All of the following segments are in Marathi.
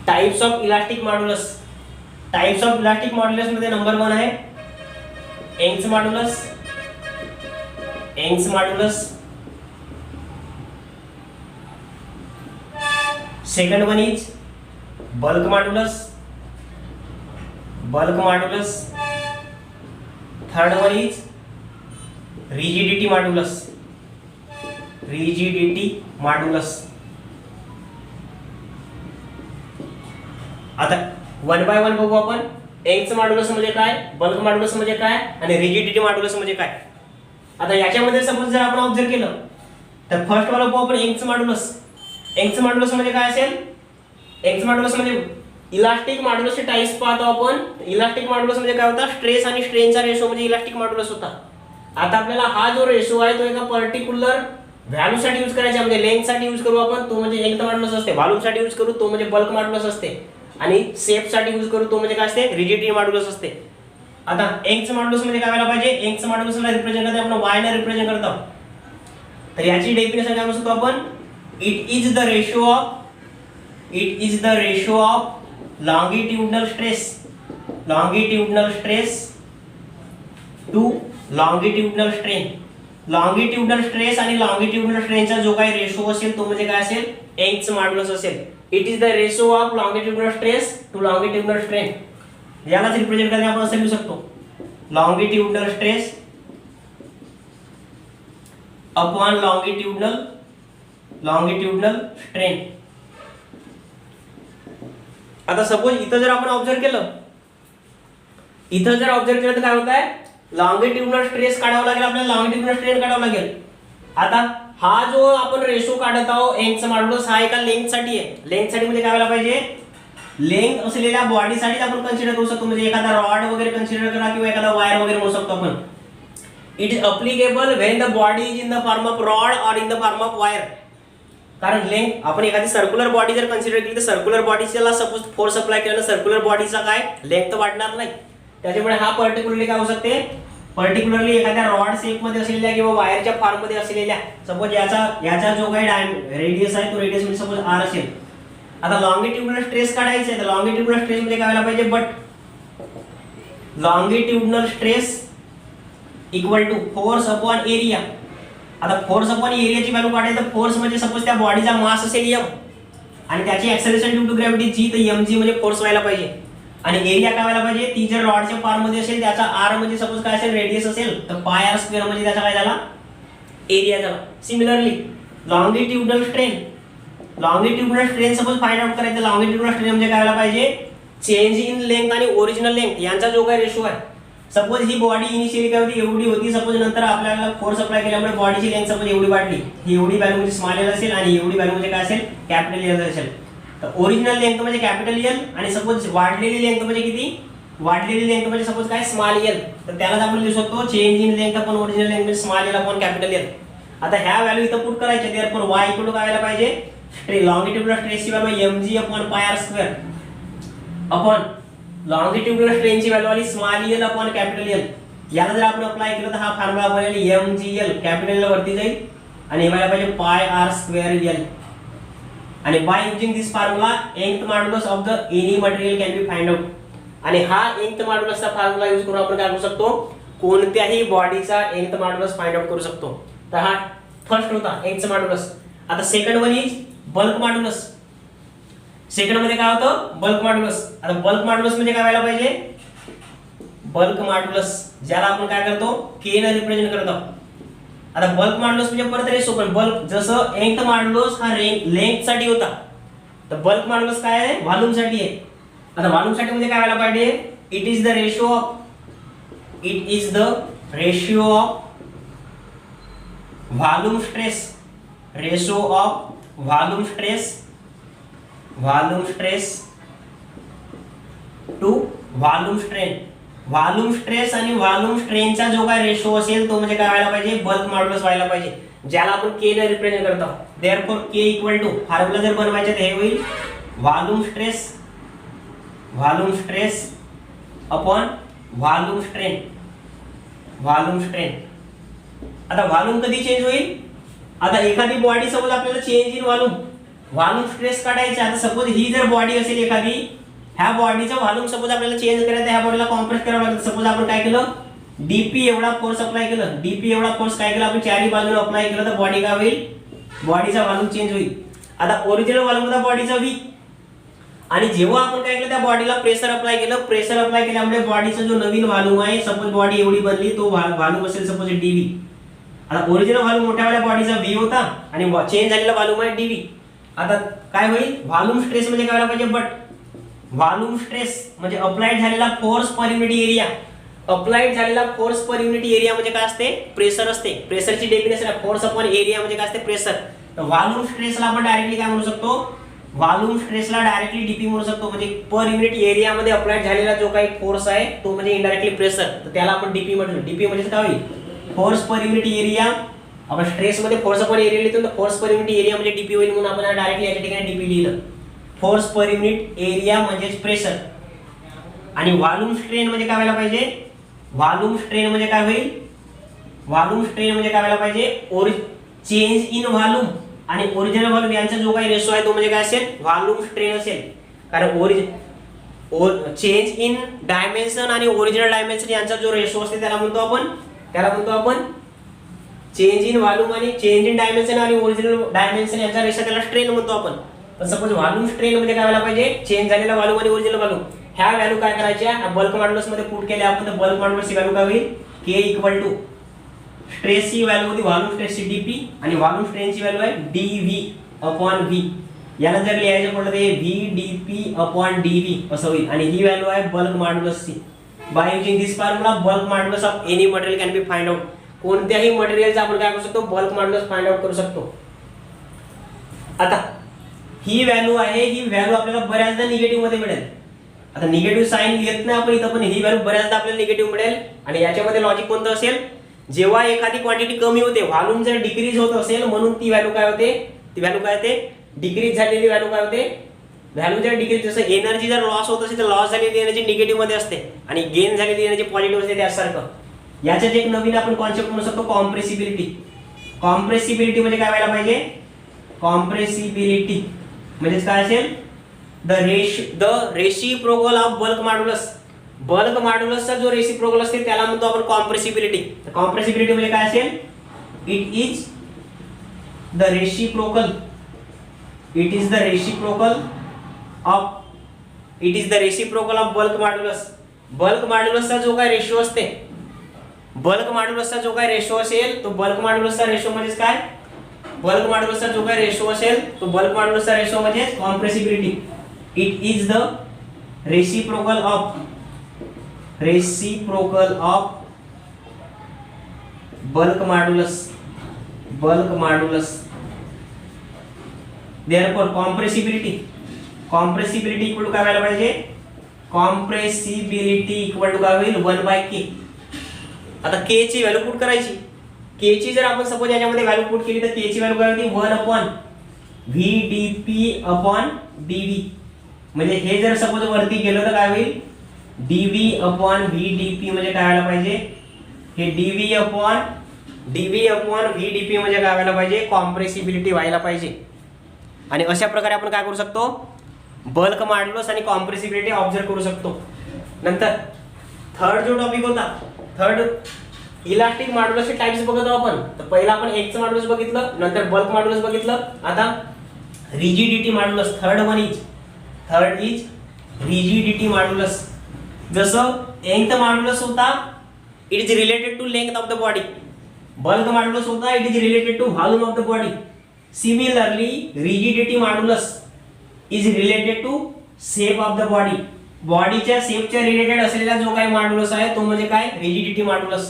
Types of elastic modulus. Types of elastic modulus मध्ये नंबर 1 आहे Young's modulus. Young's modulus. Second one is bulk modulus. Bulk modulus. Third one is rigidity modulus. Rigidity modulus. आता वन बाय वन बघू आपण. यंग्स मॉड्यूलस म्हणजे काय, बल्क मॉड्यूलस म्हणजे काय आणि रिजिडिटी मॉड्यूलस म्हणजे काय. आता याच्यामध्ये सपोज जर आपण ऑब्झर्व केलं तर फर्स्ट वाला बघू आपण यंग्स मॉड्यूलस. यंग्स मॉड्यूलस म्हणजे काय असेल, यंग्स मॉड्यूलस म्हणजे इलास्टिक मॉड्यूलसचे टाइप्स पाहतो आपण. इलास्टिक मॉड्यूलस म्हणजे काय होता, स्ट्रेस आणि स्ट्रेनचा रेशो म्हणजे इलास्टिक मॉड्यूलस होता. आता आपल्याला हा जो रेशो आहे तो एका पर्टिक्युलर व्हॅल्यू साठी यूज करायचा, म्हणजे लेंथ साठी यूज करू आपण, तो म्हणजे यंग्स मॉड्यूलस असते. व्हॉल्यूम साठी यूज करू तो म्हणजे बल्क मॉड्यूलस असते. आणि शेप साठी यूज करू तो म्हणजे काय असते, रिजिडिटी मॉड्यूलस असते. आता यंग्स मॉड्यूलस म्हणजे काय व्हायला पाहिजे, यंग्स मॉड्यूलसला रिप्रेझेंट करते आपण y ने रिप्रेझेंट करतो. तर याची डेफिनेशन काय म्हणतो आपण, it is the ratio of longitudinal stress to longitudinal strain. longitudinal stress आणि longitudinal strain चा जो काही रेशो असेल तो म्हणजे काय असेल, यंग्स मॉड्यूलस असेल. It is the ratio of longitudinal stress to longitudinal strain. यालाच रिप्रेझेंट करणे आपण असं लिहू शकतो, longitudinal stress upon longitudinal strain. आता सपोज इथं जर आपण ऑब्झर्व केलं, तर काय होत आहे, लॉन्गिट्युडिनल स्ट्रेस काढावा लागेल आपल्याला, लॉन्गिट्युडिनल स्ट्रेन काढावा लागेल. आता हा जो आपण रेशो काढत आहोत यंग्स मॉड्यूलस, हा एका लेंथ साठी आहे. लेंथ साठी म्हणजे काय व्हायला पाहिजे, लेंथ असलेल्या बॉडी साठी आपण कन्सिडर करू शकतो, म्हणजे एखादा रॉड वगैरे कन्सिडर करा किंवा एखादा वायर वगैरे म्हणू शकतो आपण. It is applicable when the body is in the form of rod और in the form of wire. कारण लेंथ आपण एखादी सर्क्युलर बॉडी जर कन्सिडर केली तर सर्क्युलर बॉडीला सपोज फोर्स अप्लाय केला तर सर्क्युलर बॉडीचा काय लेंथ वाढणार नाही. त्याच्यामुळे हा पर्टिक्युलरली काय होऊ शकते, पर्टिक्युलरली एखाद्या रॉड शेप मध्ये असलेल्या किंवा वायरच्या फॉर्म मध्ये असलेल्या, सपोज याचा जो काही रेडियस आहे तो रेडियस म्हणजे सपोज r असेल. आता लॉन्गिट्युडिनल स्ट्रेस काढायचा आहे तर लॉन्गिट्युडिनल स्ट्रेस म्हणजे काय व्हायला पाहिजे, but longitudinal stress equal to force upon area. आता फोर्स अपॉन एरियाची व्हॅल्यू काढायची तर फोर्स म्हणजे सपोज त्या बॉडीचा मास असेल m आणि त्याची acceleration due to gravity g, तर mg म्हणजे फोर्स व्हायला पाहिजे. आणि एरिया काय व्हायला पाहिजे, ती जर रॉडच्या फॉर्म मध्ये असेल त्याचा r म्हणजे सपोज काय असेल रेडियस असेल तर पाय r स्क्वेअर म्हणजे त्याचा काय झाला, एरिया झाला. Similarly longitudinal strain suppose find out करायचं, लॉन्गिट्युडिनल स्ट्रेन म्हणजे काय व्हायला पाहिजे, चेंज इन लेंथ आणि ओरिजिनल लेंथ यांचा जो काही रेशो आहे. सपोज ही बॉडी इनिशियली काय होती, एवढी होती, सपोज नंतर आपल्याला फोर्स अप्लाय केल्यामुळे बॉडीची लेंथ सपोज एवढी वाढली, ही एवढी व्हॅल्यू म्हणजे स्मॉल एल असेल आणि एवढी व्हॅल्यू म्हणजे काय असेल, कॅपिटल एल असेल. तर ओरिजिनल लेंथ म्हणजे कॅपिटल एल आणि सपोज वाढलेली लेंथ म्हणजे किती, वाढलेली लेंथ म्हणजे सपोज काय स्मॉल एल, तर त्यालाच आपण लिहू शकतो change in length upon original length म्हणजे small L upon capital L. आता ह्या व्हॅल्यू इथं पुट करायच्या, देअरफॉर y इक्वल टू काय व्हायला पाहिजे, लॉन्गिट्युडिनल स्ट्रेसची value mg upon pi r square upon longitudinal स्ट्रेनची व्हॅल्यू आली small L upon capital L. याला जर आपण अप्लाय केलं तर हा फॉर्म्युला बनेल mgl, कॅपिटल एल वरती जाईल आणि व्हायला पाहिजे पाय r स्क्वेअर एल. आणि by using this formula Young's modulus of the any material can be find out. आणि हा यंग्स मॉड्यूलसचा फॉर्म्युला यूज करून आपण काय करू शकतो, कोणत्याही बॉडीचा यंग्स मॉड्यूलस फाइंड आउट करू शकतो. तर हा फर्स्ट होता यंग्स मॉड्यूलस. आता second one is bulk modulus. Second मध्ये काय होतं, बल्क मॉड्यूलस. आता बल्क मॉड्यूलस म्हणजे काय व्हायला पाहिजे, बल्क मॉड्यूलस ज्याला आपण काय करतो, k ने रिप्रेझेंट करतो. आता बल्क मॉड्यूलस म्हणजे परत रेशो, पण बल्क जसं यंग्स मॉड्यूलस हा लेंथ साठी होता, तर बल्क मॉड्यूलस काय आहे, व्हॉल्यूम साठी आहे. आता व्हॉल्यूम साठी म्हणजे काय व्हायला पाहिजे, it is the ratio of volume stress, ratio of volume stress to volume strain. Volume stress आणि व्हॉल्यूम स्ट्रेनचा जो काय रेशो असेल तो म्हणजे काय व्हायला पाहिजे, बल्क मॉड्यूलस व्हायला पाहिजे, ज्याला आपण k ने रिप्रेझेंट करतो. Therefore k equal to formula जर बनवायचे तर हे होईल volume stress upon volume strain. आता व्हॉल्यूम कधी चेंज होईल, आता एखादी बॉडी सपोज आपल्याला change in volume volume stress काढायचा. आता सपोज ही जर बॉडी असेल एखादी, ह्या बॉडीचा व्हॉल्यूम सपोज आपल्याला चेंज करायचं, ह्या बॉडीला कॉम्प्रेस करावं लागतं. सपोज आपण काय केलं, डीपी एवढा फोर्स अप्लाय केलं, डीपी एवढा फोर्स काय केलं आपण चारही बाजूला अप्लाय केलं, तर बॉडी काय होईल, बॉडीचा व्हॉल्यूम चेंज होईल. आता ओरिजिनल व्हॉल्यूम होता बॉडीचा V, आणि जेव्हा आपण काय केलं त्या बॉडीला प्रेशर अप्लाय केलं, प्रेशर अप्लाय केल्यामुळे बॉडीचा जो नवीन व्हॉल्यूम आहे, सपोज बॉडी एवढी बनली, तो व्हॉल्यूम असेल सपोज dV. आता ओरिजिनल व्हॉल्यूम मोठ्यावाल्या बॉडीचा V होता आणि चेंज झालेला व्हॉल्यूम आहे dV. आता काय होईल, व्हॉल्यूम स्ट्रेस म्हणजे काय व्हायला पाहिजे, बट व्हॉल्यूम स्ट्रेस म्हणजे अप्लाइड झालेला force per unit area. Applied झालेला फोर्स पर युनिट एरिया म्हणजे काय असते, प्रेशर असते. प्रेशरची डेफिनेशन आहे फोर्स अपॉन एरिया म्हणजे काय असते, प्रेशर. तर व्हॉल्यूम स्ट्रेसला आपण डायरेक्टली काय म्हणू शकतो, व्हॉल्यूम स्ट्रेसला डायरेक्टली डीपी म्हणू शकतो. म्हणजे पर युनिट एरिया मध्ये अप्लाइड झालेला जो काही फोर्स आहे तो म्हणजे इनडायरेक्टली प्रेशर, तर त्याला आपण डीपी म्हणतो. डीपी म्हणजे काय होईल, फोर्स पर युनिट एरिया. आपण स्ट्रेस मध्ये फोर्स पर एरिया लिहितो, तर फोर्स पर युनिट एरिया म्हणजे डीपी होईल, म्हणून आपण डायरेक्टली याच्या ठिकाणी डीपी लिहिलं. फोर्स पर युनिट एरिया म्हणजे प्रेशर. आणि व्हॉल्यूम स्ट्रेन म्हणजे काय व्हायला पाहिजे, व्हॉल्यूम स्ट्रेन म्हणजे काय होईल, व्हॉल्यूम स्ट्रेन म्हणजे काय व्हायला पाहिजे, चेंज इन व्हॉल्यूम आणि ओरिजिनल व्हॉल्यूम यांचा जो काही रेशो आहे तो म्हणजे काय असेल, व्हॉल्यूम स्ट्रेन असेल. कारण चेंज इन डायमेन्शन आणि ओरिजिनल डायमेन्शन यांचा जो रेशो असते त्याला म्हणतो आपण चेंज इन व्हॉल्यूम आणि चेंज इन डायमेन्शन आणि ओरिजिनल डायमेन्शन यांचा रेशो त्याला स्ट्रेन म्हणतो आपण. पण सपोज व्हॉल्यूम स्ट्रेन म्हणजे काय व्हायला पाहिजे, चेंज झालेला व्हॉल्यूम आणि ओरिजिनल व्हॉल्यूम ह्या व्हॅल्यू काय करायच्या, बल्क मॉड्युलस मध्ये पुट केल्या आपण, तर बल्क मॉड्युलसची व्हॅल्यू काय होईल, K इक्वल टू स्ट्रेसची व्हॅल्यू होती व्हॉल्यूम स्ट्रेसची dP आणि व्हॉल्यूम स्ट्रेनची व्हॅल्यू आहे dV अपॉन V. याला जर लिहायचं पडलं तर V dP अपॉन dV असं होईल. आणि ही व्हॅल्यू आहे बल्क मॉड्युलसची. By using this formula bulk modulus of any material can be find out. कोणत्याही मटेरियलचा आपण काय करू शकतो, बल्क मॉड्युलस फाइंड आउट करू शकतो. आता ही व्हॅल्यू आहे, ही व्हॅल्यू आपल्याला बऱ्याचदा निगेटिव्ह मध्ये मिळेल. आता निगेटिव्ह साइन येत नाही आपण इथं, पण ही व्हॅल्यू बऱ्याचदा आपल्याला निगेटिव्ह मिळेल. आणि याच्यामध्ये लॉजिक कोणतं असेल, जेव्हा एखादी क्वांटिटी कमी होते, व्हॉल्यूम जर डिक्रीज होत असेल म्हणून ती व्हॅल्यू काय होते, ती व्हॅल्यू काय होते, डिक्रीज झालेली व्हॅल्यू काय होते, व्हॅल्यू जर डिक्रीज, जसं एनर्जी जर लॉस होत असेल तर लॉस झालेली एनर्जी निगेटिव्ह मध्ये असते आणि गेन झालेली एनर्जी पॉझिटिव्ह असते त्यासारखं. याच्यात एक नवीन आपण कॉन्सेप्ट म्हणू शकतो कॉम्प्रेसिबिलिटी. कॉम्प्रेसिबिलिटी म्हणजे काय व्हायला पाहिजे, कॉम्प्रेसिबिलिटी म्हणजे काय असेल, the reciprocal of bulk modulus. Bulk मॉड्युलसचा जो रेसिप्रोकल असते त्याला म्हणतो आपण कॉम्प्रेसिबिलिटी. तर कॉम्प्रेसिबिलिटी म्हणजे काय असेल, it is the reciprocal, it is the reciprocal of bulk modulus. Bulk मॉड्युलसचा जो काही रेशो असते, बल्क मॉड्युलसचा जो काही रेशो असेल तो बल्क मॉड्युलसचा रेशो म्हणजे काय, बल्क मॉड्युलसचा जो काही रेशो असेल तो बल्क मॉड्युलसचा रेशो म्हणजे compressibility. It is the reciprocal of bulk modulus. Therefore compressibility equal to काय व्हायला पाहिजे, कॉम्प्रेसिबिलिटी इक्वल टू काय होईल, 1/K. आता K ची व्हॅल्यू पुट करायची. K ची जर आपण सपोज याच्यामध्ये व्हॅल्यू पुट केली तर K ची व्हॅल्यू काय होती, 1/V dP अपॉन dV. म्हणजे हे जर सपोज वरती गेलं तर काय होईल, dV अपॉन V dP म्हणजे काय व्हायला पाहिजे, हे dV अपॉन V dP म्हणजे काय व्हायला पाहिजे, कॉम्प्रेसिबिलिटी व्हायला पाहिजे. आणि अशा प्रकारे आपण काय करू शकतो, बल्क मॉड्युलस आणि कॉम्प्रेसिबिलिटी ऑब्झर्व करू शकतो. नंतर थर्ड जो टॉपिक होता, थर्ड इलास्टिक मॉड्युलसचे टाइप्स बघत आहोत आपण. तर पहिला आपण एक्स मॉड्युलस बघितलं, नंतर बल्क मॉड्युलस बघितलं, आता rigidity modulus. Third is rigidity modulus. जसं लेंथ मॉड्युलस होता, it is related to length of the body. Bulk modulus होता, it is related to volume of the body. Similarly, rigidity modulus is related to shape of the body. बॉडीच्या शेपच्या रिलेटेड असलेला जो काही मॉड्युलस आहे तो म्हणजे काय, रिजिडिटी मॉड्युलस.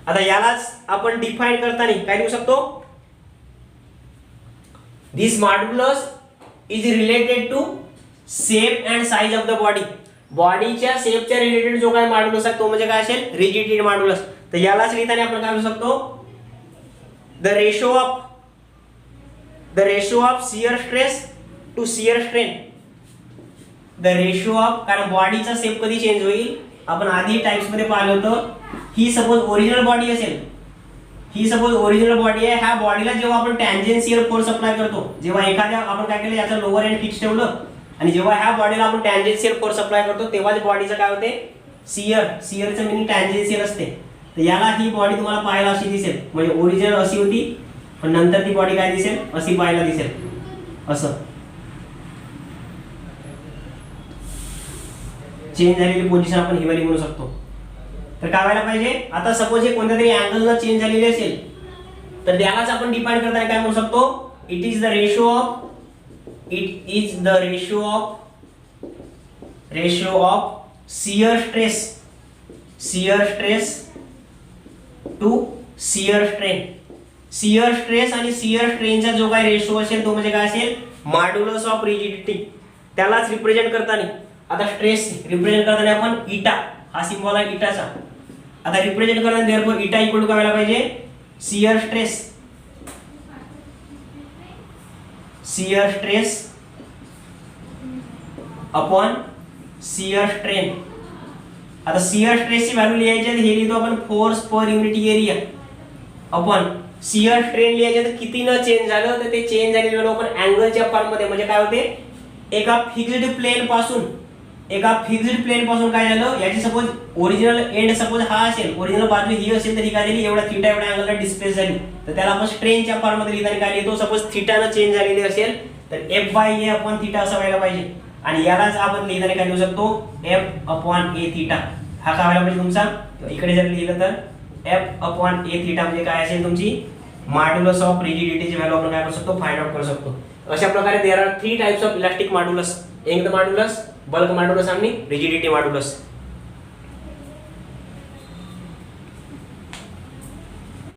आता यालाच आपण डिफाइन करताना काय लिहू शकतो, this modulus is related to shape and size of the body. बॉडीच्या शेपच्या रिलेटेड जो काही मॉड्युलस आहे तो म्हणजे काय असेल, रिजिडिटी मॉड्युलस. तर यालाच लिहिताना आपण काय लिहू शकतो, the ratio of shear stress to shear strain. The ratio of, कारण बॉडीचा शेप कधी चेंज होईल, आपण आधी टाइप्स मध्ये पाहिलं होतं, ही सपोज ओरिजिनल बॉडी असेल, ही सपोज ओरिजिनल बॉडी आहे, ह्या बॉडीला जेव्हा आपण टँजेन्शियल फोर्स अप्लाय करतो, जेव्हा एखाद्या आपण काय केलं याचं लोअर एंड फिक्स ठेवलं आणि जेव्हा ह्या बॉडीला आपण टँजेन्शियल फोर्स अप्लाय करतो तेव्हाच बॉडीचं काय होते, शिअरचं मिनिंग टँजेन्शियल असते. तर याला ही बॉडी तुम्हाला पाहायला अशी दिसेल, म्हणजे ओरिजिनल अशी होती पण नंतर ती बॉडी काय दिसेल, अशी पाहायला दिसेल, असं चेंज झालेली पोझिशन आपण ही वाली म्हणू शकतो. तर काय व्हायला पाहिजे, आता सपोज हे कोणत्या तरी अँगल न चेंज झालेली असेल तर त्यालाच आपण डिफाइन करताना काय म्हणू शकतो, it is the ratio of shear stress to shear strain. Shear stress आणि शियर स्ट्रेनचा जो काही रेशो असेल तो म्हणजे काय असेल, मॉड्युलस ऑफ रिजिडिटी. त्यालाच रिप्रेझेंट करताना, आता स्ट्रेस रिप्रेझेंट करताना आपण इटा, हा सिम्बॉल आहे इटाचा. आता रिप्रेझेंट करताना देअरफॉर इटा इक्वल टू काय व्हायला पाहिजे, shear stress upon shear strain. आता शियर स्ट्रेसची व्हॅल्यू लिहायची आहे, हे लिहितो आपण force per unit area upon shear strain लिहायचे तर किती न चेंज झालं तर ते चेंज झालेली व्हॅल्यू आपण अँगलच्या फॉर्म मध्ये, म्हणजे काय होते, एका फिक्स्ड प्लेन पासून काय झालं, याची सपोज ओरिजिनल एंड सपोज हा असेल, ओरिजिनल बाजू ही असेल तर ही काय झाली, एवढा थीटा एवढ्या अँगलला डिस्प्लेस झाली, तर त्याला आपण स्ट्रेनच्या फॉर्म मध्ये लिहिताना काय लिहितो, सपोज थीटानं चेंज झालेली असेल तर f/a अपॉन थीटा असं व्हायला पाहिजे. आणि यालाच आपण लिहिताना काय लिहू शकतो, f अपॉन a थीटा. हा काय व्हायला पाहिजे तुमचा, इकडे जर लिहिलं तर f अपॉन a थीटा म्हणजे काय असेल, तुमची मॉड्युलस ऑफ रिजिडिटीची व्हॅल्यू आपण काय करू शकतो, फाइंड आउट करू शकतो. अशा प्रकारे there are 3 types of elastic modulus, angle modulus, bulk modulus आणि रिजिडिटी मॉड्युलस.